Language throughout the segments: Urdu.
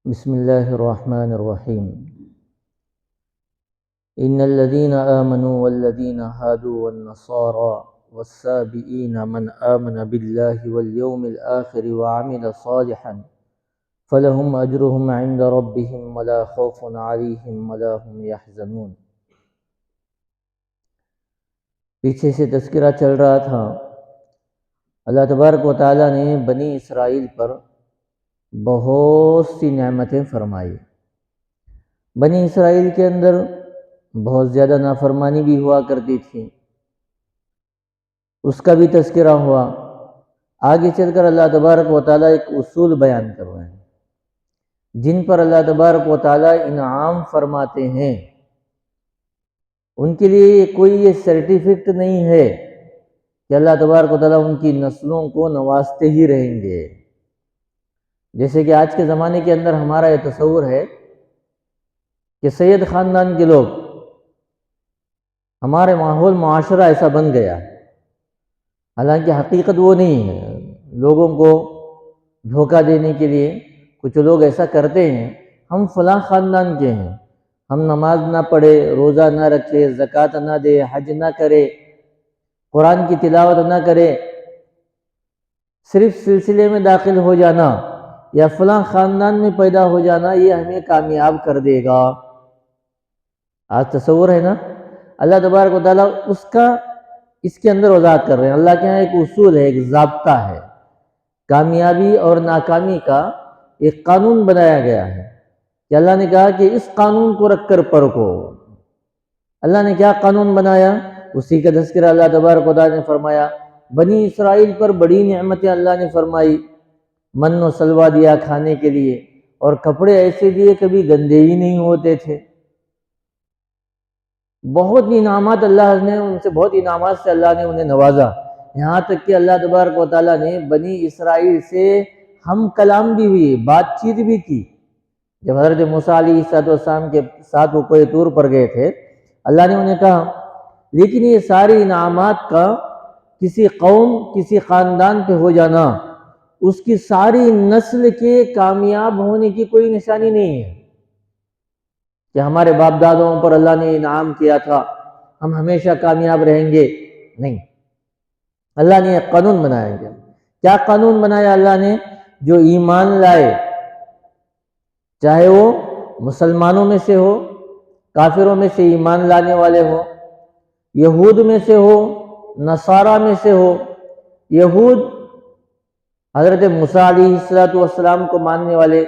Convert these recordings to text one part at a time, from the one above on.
بسم الله الرحمن الرحيم. إن الذين آمنوا والذين هادوا والنصارى والسابئين من آمن بالله واليوم الآخر وعمل صالحا فلهم أجرهم عند ربهم ولا خوف عليهم ولا هم يحزنون. پیچھے سے تذکرہ چل رہا تھا، اللہ تبارک و تعالیٰ نے بنی اسرائیل پر بہت سی نعمتیں فرمائی۔ بنی اسرائیل کے اندر بہت زیادہ نافرمانی بھی ہوا کرتی تھی، اس کا بھی تذکرہ ہوا۔ آگے چل کر اللہ تبارک و تعالیٰ ایک اصول بیان کر رہے ہیں، جن پر اللہ تبارک و تعالیٰ انعام فرماتے ہیں ان کے لیے کوئی یہ سرٹیفکیٹ نہیں ہے کہ اللہ تبارک و تعالیٰ ان کی نسلوں کو نوازتے ہی رہیں گے۔ جیسے کہ آج کے زمانے کے اندر ہمارا یہ تصور ہے کہ سید خاندان کے لوگ، ہمارے ماحول معاشرہ ایسا بن گیا، حالانکہ حقیقت وہ نہیں ہے۔ لوگوں کو دھوکہ دینے کے لیے کچھ لوگ ایسا کرتے ہیں، ہم فلاں خاندان کے ہیں، ہم نماز نہ پڑھے، روزہ نہ رکھے، زکوٰۃ نہ دے، حج نہ کرے، قرآن کی تلاوت نہ کرے، صرف سلسلے میں داخل ہو جانا یا فلاں خاندان میں پیدا ہو جانا یہ ہمیں کامیاب کر دے گا۔ آج تصور ہے نا، اللہ تبارک و تعالیٰ اس کے اندر وضاحت کر رہے ہیں۔ اللہ کے یہاں ایک اصول ہے، ایک ضابطہ ہے، کامیابی اور ناکامی کا ایک قانون بنایا گیا ہے کہ اللہ نے کہا کہ اس قانون کو رکھ کر پرکھو۔ اللہ نے کیا قانون بنایا، اسی کا تذکرہ اللہ تبارک و تعالیٰ نے فرمایا۔ بنی اسرائیل پر بڑی نعمتیں اللہ نے فرمائی، من و سلوہ دیا کھانے کے لیے، اور کپڑے ایسے دیے کبھی گندے ہی نہیں ہوتے تھے۔ بہت انعامات اللہ نے ان سے، بہت انعامات سے اللہ نے انہیں نوازا، یہاں تک کہ اللہ تبارک و تعالیٰ نے بنی اسرائیل سے ہم کلام بھی ہوئی، بات چیت بھی کی۔ جب حضرت موسیٰ علیہ السلام کے ساتھ وہ کوہ طور پر گئے تھے، اللہ نے انہیں کہا، لیکن یہ ساری انعامات کا کسی قوم، کسی خاندان پہ ہو جانا، اس کی ساری نسل کے کامیاب ہونے کی کوئی نشانی نہیں ہے کہ ہمارے باپ دادوں پر اللہ نے انعام کیا تھا، ہم ہمیشہ کامیاب رہیں گے۔ نہیں، اللہ نے ایک قانون بنایا گیا۔ کیا قانون بنایا اللہ نے؟ جو ایمان لائے، چاہے وہ مسلمانوں میں سے ہو، کافروں میں سے ایمان لانے والے ہو، یہود میں سے ہو، نصارہ میں سے ہو۔ یہود حضرت موسیٰ علیہ السلام کو ماننے والے،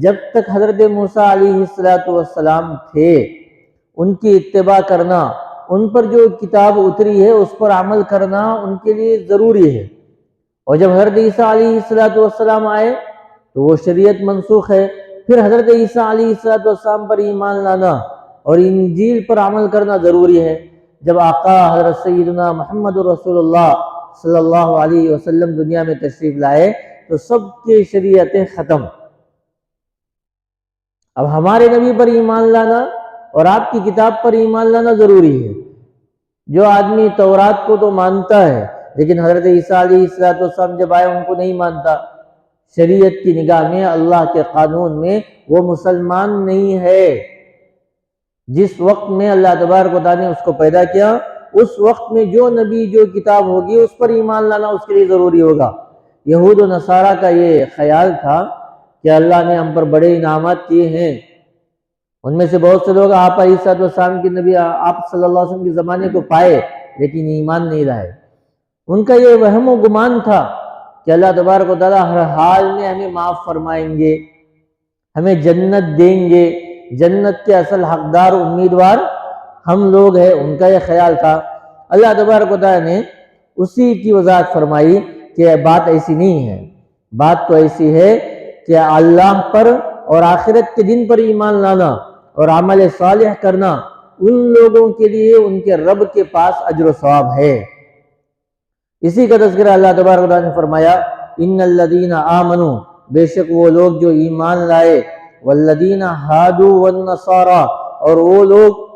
جب تک حضرت موسیٰ علیہ السلام تھے ان کی اتباع کرنا، ان پر جو کتاب اتری ہے اس پر عمل کرنا ان کے لیے ضروری ہے۔ اور جب حضرت عیسیٰ علیہ السلام آئے تو وہ شریعت منسوخ ہے، پھر حضرت عیسیٰ علیہ السلام پر ایمان لانا اور انجیل پر عمل کرنا ضروری ہے۔ جب آقا حضرت سیدنا محمد رسول اللہ صلی اللہ علیہ وسلم دنیا میں تشریف لائے تو سب کی شریعتیں ختم۔ اب ہمارے نبی پر ایمان لانا اور آپ کی کتاب پر ایمان لانا ضروری ہے۔ جو آدمی تورات کو تو مانتا ہے لیکن حضرت عیسیٰ علیہ السلام جب آئے ان کو نہیں مانتا، شریعت کی نگاہ میں، اللہ کے قانون میں وہ مسلمان نہیں ہے۔ جس وقت میں اللہ تبارک و تعالیٰ نے اس کو پیدا کیا، اس وقت میں جو نبی، جو کتاب ہوگی اس پر ایمان لانا اس کے لیے ضروری ہوگا۔ یہود و نصارہ کا یہ خیال تھا کہ اللہ نے ہم پر بڑے انعامات کیے ہیں۔ ان میں سے بہت سے لوگ آپ علیہ السلام کے نبی، آپ صلی اللہ علیہ وسلم کے زمانے کو پائے لیکن ایمان نہیں لائے۔ ان کا یہ وہم و گمان تھا کہ اللہ تبارک و تعالیٰ ہر حال میں ہمیں معاف فرمائیں گے، ہمیں جنت دیں گے، جنت کے اصل حقدار، امیدوار ہم لوگ ہیں۔ ان کا یہ خیال تھا۔ اللہ تبارک و تعالیٰ نے اسی کی وضاحت فرمائی کہ بات ایسی نہیں ہے، بات تو ایسی ہے کہ اللہ پر اور آخرت کے دن پر ایمان لانا اور عمل صالح کرنا ان لوگوں کے لیے ان کے رب کے پاس اجر و ثواب ہے۔ اسی کا تذکرہ اللہ تبارک و تعالیٰ نے فرمایا، ان الذین آمنوا، بے شک وہ لوگ جو ایمان لائے، والذین ہادوا والنصارى، اور وہ لوگ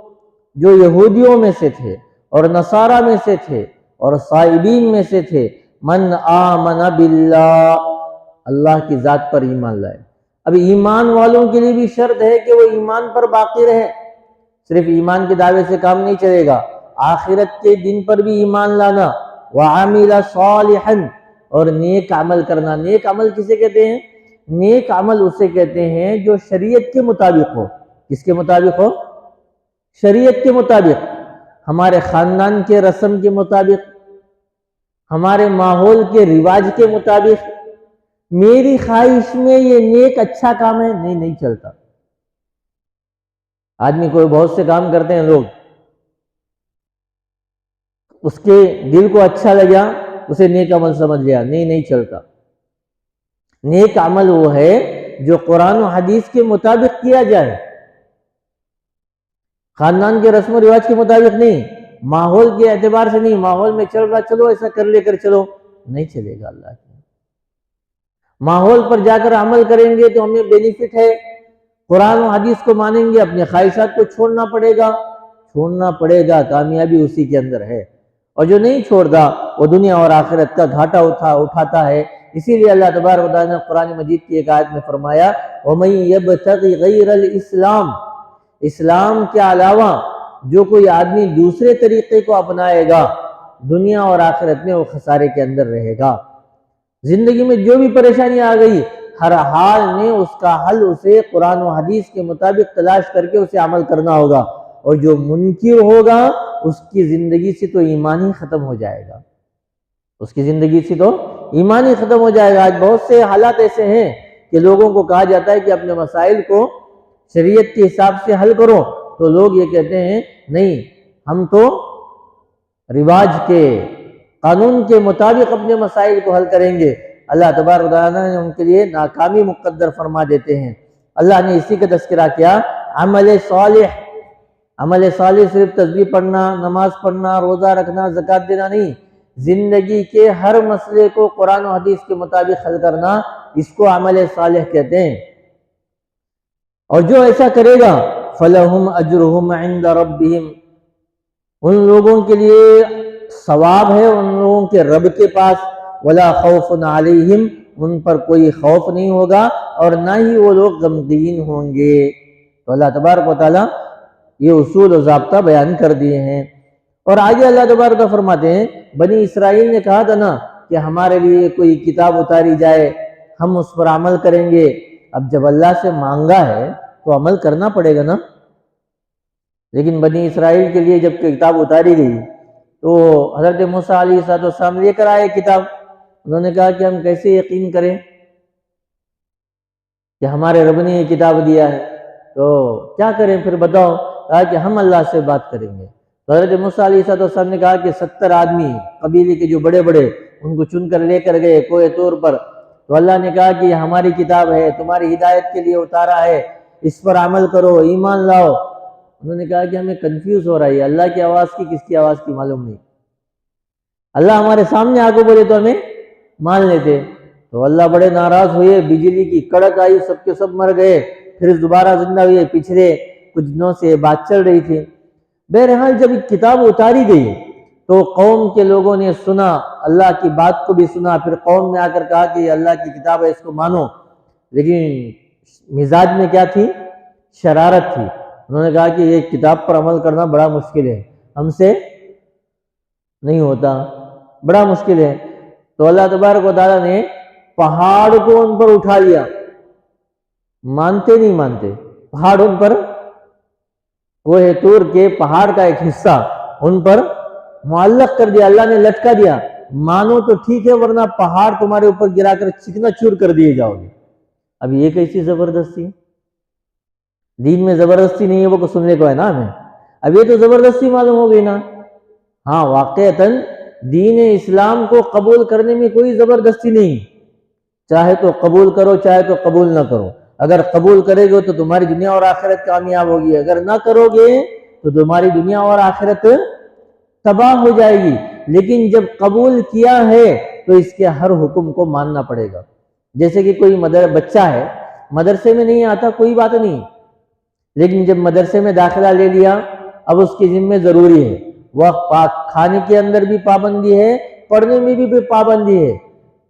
جو یہودیوں میں سے تھے اور نصارہ میں سے تھے اور صائبین میں سے تھے، من آمن باللہ، اللہ کی ذات پر ایمان لائے۔ اب ایمان والوں کے لیے بھی شرط ہے کہ وہ ایمان پر باقی رہے، صرف ایمان کے دعوے سے کام نہیں چلے گا، آخرت کے دن پر بھی ایمان لانا، وَعَمِلَ صَالِحًا، اور نیک عمل کرنا۔ نیک عمل کسے کہتے ہیں؟ نیک عمل اسے کہتے ہیں جو شریعت کے مطابق ہو۔ کس کے مطابق ہو؟ شریعت کے مطابق، ہمارے خاندان کے رسم کے مطابق، ہمارے ماحول کے رواج کے مطابق۔ میری خواہش میں یہ نیک اچھا کام ہے، نہیں چلتا۔ آدمی کوئی بہت سے کام کرتے ہیں لوگ، اس کے دل کو اچھا لگا، اسے نیک عمل سمجھ لیا، نہیں چلتا۔ نیک عمل وہ ہے جو قرآن و حدیث کے مطابق کیا جائے، خاندان کے رسم و رواج کے مطابق نہیں، ماحول کے اعتبار سے نہیں۔ ماحول میں چل رہا چلو، ایسا کر لے کر چلو، نہیں چلے گا۔ اللہ کے ماحول پر جا کر عمل کریں گے تو ہمیں بینیفٹ ہے، قرآن و حدیث کو مانیں گے، اپنے خواہشات کو چھوڑنا پڑے گا، کامیابی اسی کے اندر ہے۔ اور جو نہیں چھوڑتا وہ دنیا اور آخرت کا گھاٹا اٹھاتا ہے۔ اسی لیے اللہ تبارک و تعالیٰ نے قرآن مجید کی ایک آیت میں فرمایا، وَمَن يَبْتَغِ غَيْرَ الْإِسْلَامِ، اسلام کے علاوہ جو کوئی آدمی دوسرے طریقے کو اپنائے گا، دنیا اور آخرت میں وہ خسارے کے اندر رہے گا۔ زندگی میں جو بھی پریشانی آ گئی، ہر حال میں اس کا حل اسے قرآن و حدیث کے مطابق تلاش کر کے اسے عمل کرنا ہوگا، اور جو منکر ہوگا اس کی زندگی سے تو ایمان ہی ختم ہو جائے گا، اس کی زندگی سے تو ایمان ہی ختم ہو جائے گا۔ آج بہت سے حالات ایسے ہیں کہ لوگوں کو کہا جاتا ہے کہ اپنے مسائل کو شریعت کے حساب سے حل کرو، تو لوگ یہ کہتے ہیں نہیں، ہم تو رواج کے قانون کے مطابق اپنے مسائل کو حل کریں گے۔ اللہ تبارک و تعالیٰ نے ان کے لیے ناکامی مقدر فرما دیتے ہیں۔ اللہ نے اسی کا تذکرہ کیا، عمل صالح۔ عمل صالح صرف تسبیح پڑھنا، نماز پڑھنا، روزہ رکھنا، زکوٰۃ دینا نہیں، زندگی کے ہر مسئلے کو قرآن و حدیث کے مطابق حل کرنا، اس کو عمل صالح کہتے ہیں۔ اور جو ایسا کرے گا فَلَهُمْ أَجْرُهُمْ عِنْدَ رَبِّهِمْ، ان لوگوں کے لیے ثواب ہے ان لوگوں کے رب کے پاس، وَلَا خَوْفٌ عَلَيْهِمْ، ان پر کوئی خوف نہیں ہوگا اور نہ ہی وہ لوگ غمگین ہوں گے۔ تو اللہ تبارک و تعالیٰ یہ اصول و ضابطہ بیان کر دیے ہیں۔ اور آگے اللہ تبارک و تعالیٰ فرماتے ہیں، بنی اسرائیل نے کہا تھا نا کہ ہمارے لیے کوئی کتاب اتاری جائے، ہم اس پر عمل کریں گے۔ اب جب اللہ سے مانگا ہے تو عمل کرنا پڑے گا نا۔ لیکن بنی اسرائیل کے لیے جب کتاب اتاری گئی تو حضرت موسیٰ علیہ السلام لے کر آئے کتاب، انہوں نے کہا کہ ہم کیسے یقین کریں کہ ہمارے رب نے یہ کتاب دیا ہے، تو کیا کریں پھر بتاؤ؟ کہا کہ ہم اللہ سے بات کریں گے۔ تو حضرت موسیٰ علیہ السلام نے کہا کہ 70 آدمی قبیلے کے جو بڑے بڑے، ان کو چن کر لے کر گئے کوہ طور پر۔ تو اللہ نے کہا کہ یہ ہماری کتاب ہے، تمہاری ہدایت کے لیے اتارا ہے، اس پر عمل کرو، ایمان لاؤ۔ انہوں نے کہا کہ ہمیں کنفیوز ہو رہا ہے، اللہ کی آواز کی کس کی آواز کی معلوم نہیں، اللہ ہمارے سامنے آ کے بولے تو ہمیں مان لیتے۔ تو اللہ بڑے ناراض ہوئے، بجلی کی کڑک آئی، سب کے سب مر گئے، پھر دوبارہ زندہ ہوئے۔ پچھلے کچھ دنوں سے بات چل رہی تھی۔ بہرحال جب کتاب اتاری گئی تو قوم کے لوگوں نے سنا، اللہ کی بات کو بھی سنا، پھر قوم نے آ کر کہا کہ یہ اللہ کی کتاب ہے، اس کو مانو۔ لیکن مزاج میں کیا تھی؟ شرارت تھی۔ انہوں نے کہا کہ یہ کتاب پر عمل کرنا بڑا مشکل ہے، ہم سے نہیں ہوتا، بڑا مشکل ہے۔ تو اللہ تبارک و تعالیٰ نے پہاڑ کو ان پر اٹھا لیا، مانتے نہیں مانتے، پہاڑ ان پر، کوہ طور کے پہاڑ کا ایک حصہ ان پر معلق کر دیا، اللہ نے لٹکا دیا، مانو تو ٹھیک ہے ورنہ پہاڑ تمہارے اوپر گرا کر چکنا چور کر دیے جاؤ گے۔ اب یہ کیسی زبردستی؟ دین میں زبردستی نہیں ہے، وہ کو سننے کو ہے نا ہمیں، اب یہ تو زبردستی معلوم ہو گئی نا۔ ہاں واقعتاً دین اسلام کو قبول کرنے میں کوئی زبردستی نہیں، چاہے تو قبول کرو چاہے تو قبول نہ کرو۔ اگر قبول کرے گے تو تمہاری دنیا اور آخرت کامیاب ہوگی، اگر نہ کرو گے تو تمہاری دنیا اور آخرت تباہ ہو جائے گی۔ لیکن جب قبول کیا ہے تو اس کے ہر حکم کو ماننا پڑے گا۔ جیسے کہ کوئی بچہ ہے، مدرسے میں نہیں آتا کوئی بات نہیں، لیکن جب مدرسے میں داخلہ لے لیا اب اس کی ذمہ ضروری ہے، وہ کھانے کے اندر بھی پابندی ہے، پڑھنے میں بھی پابندی ہے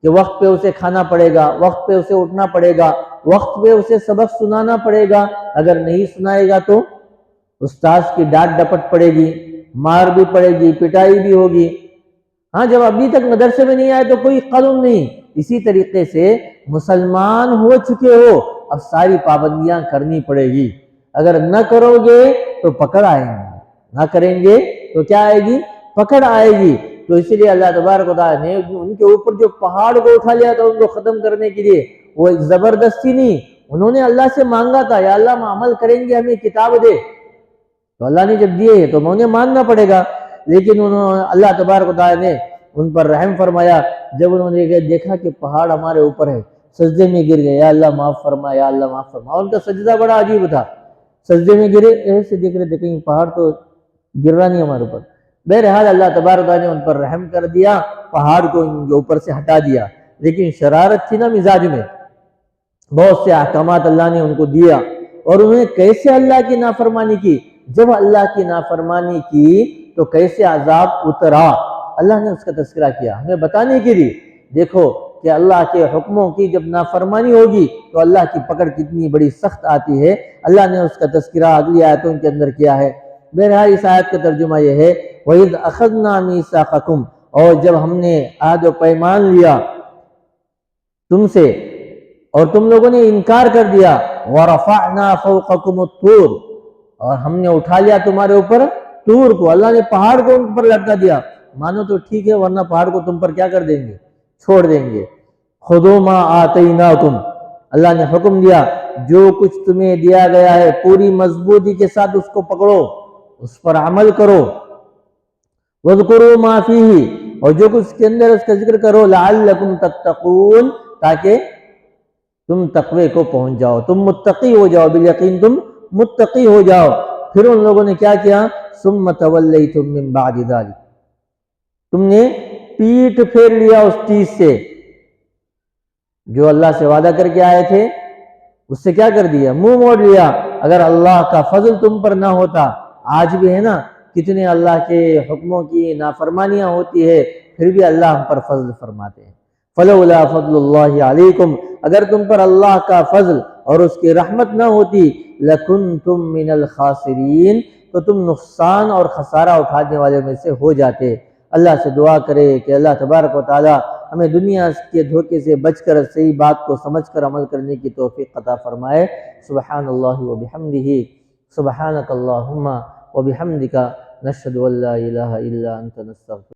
کہ وقت پہ اسے کھانا پڑے گا، وقت پہ اسے اٹھنا پڑے گا، وقت پہ اسے سبق سنانا پڑے گا، اگر نہیں سنائے گا تو استاذ کی ڈانٹ ڈپٹ پڑے گی، مار بھی پڑے گی، پٹائی بھی ہوگی۔ ہاں، جب ابھی تک مدرسے میں نہیں آئے تو کوئی قلم نہیں۔ اسی طریقے سے مسلمان ہو چکے ہو، اب ساری پابندیاں کرنی پڑے گی۔ اگر نہ کرو گے تو پکڑ آئیں گی، نہ کریں گے تو کیا آئے گی؟ پکڑ آئے گی۔ تو اسی لیے اللہ تبارک و تعالیٰ نے ان کے اوپر جو پہاڑ کو اٹھا لیا تھا ان کو ختم کرنے کے لیے، وہ ایک زبردستی نہیں، انہوں نے اللہ سے مانگا تھا، یا اللہ ہم عمل کریں گے، ہمیں کتاب دے۔ تو اللہ نے جب دیے تو انہیں ماننا پڑے گا، لیکن اللہ تبارک و تعالیٰ نے ان پر رحم فرمایا۔ جب انہوں نے دیکھا کہ پہاڑ ہمارے اوپر ہے، سجدے میں گر گئے، یا اللہ معاف فرما، یا اللہ معاف فرما۔ ان کا سجدہ بڑا عجیب تھا، سجدے میں گرے، ایسے دیکھ رہے تھے کہیں پہاڑ تو گر رہا نہیں ہمارے اوپر۔ بہرحال اللہ تبارک و تعالیٰ نے ان پر رحم کر دیا، پہاڑ کو ان کے اوپر سے ہٹا دیا۔ لیکن شرارت تھی نا مزاج میں، بہت سے احکامات اللہ نے ان کو دیا، اور انہوں نے کیسے اللہ کی نافرمانی کی۔ جب اللہ کی نافرمانی کی تو کیسے عذاب اترا، اللہ نے اس کا تذکرہ کیا ہمیں بتانے کے لیے۔ دیکھو کہ اللہ کے حکموں کی جب نافرمانی ہوگی تو اللہ کی پکڑ کتنی بڑی سخت آتی ہے، اللہ نے اس کا تذکرہ اگلی آیتوں کے اندر کیا ہے۔ بہرحال اس آیت کا ترجمہ یہ ہے، وَإِذْ أَخَذْنَا مِيثَاقَكُمْ، اور جب ہم نے عہد و پیمان لیا تم سے اور تم لوگوں نے انکار کر دیا، وَرَفَعْنَا فَوْقَكُمُ الطُّورَ، اور ہم نے اٹھا لیا تمہارے اوپر طور کو، اللہ نے پہاڑ کو ان پر لٹکا دیا، مانو تو ٹھیک ہے ورنہ پہاڑ کو تم پر کیا کر دیں گے؟ چھوڑ دیں گے۔ خُذُوا مَا آتَيْنَاكُمْ، اللہ نے حکم دیا جو کچھ تمہیں دیا گیا ہے پوری مضبوطی کے ساتھ اس کو پکڑو، اس پر عمل کرو۔ وَاذْكُرُوا مَا فِيهِ، اور جو کچھ کے اندر اس کا ذکر کرو، لَعَلَّكُمْ تَتَّقُونَ، تاکہ تم تقوی کو پہنچ جاؤ، تم متقی ہو جاؤ، بالیقین تم متقی ہو جاؤ۔ پھر ان لوگوں نے کیا کیا؟ ثُمَّ تَوَلَّيْتُم مِّن بَعْدِ ذَلِكَ، تم نے پیٹ پھیر لیا اس چیز سے جو اللہ سے وعدہ کر کے آئے تھے، اس سے کیا کر دیا؟ منہ موڑ لیا۔ اگر اللہ کا فضل تم پر نہ ہوتا، آج بھی ہے نا کتنے اللہ کے حکموں کی نافرمانیاں ہوتی ہے، پھر بھی اللہ ہم پر فضل فرماتے ہیں۔ فَلَوْلَا فَضْلُ اللَّهِ عَلَيْكُمْ، اگر تم پر اللہ کا فضل اور اس کی رحمت نہ ہوتی، لَكُنْتُم مِّنَ الْخَاسِرِينَ، تو تم نقصان اور خسارہ اٹھانے والے میں سے ہو جاتے۔ اللہ سے دعا کرے کہ اللہ تبارک و تعالی ہمیں دنیا کے دھوکے سے بچ کر صحیح بات کو سمجھ کر عمل کرنے کی توفیق عطا فرمائے۔ سبحان اللہ و بحمدہ، سبحانک اللہم و بحمدک، نشہد ان لا الہ الا انت، نستغفرک۔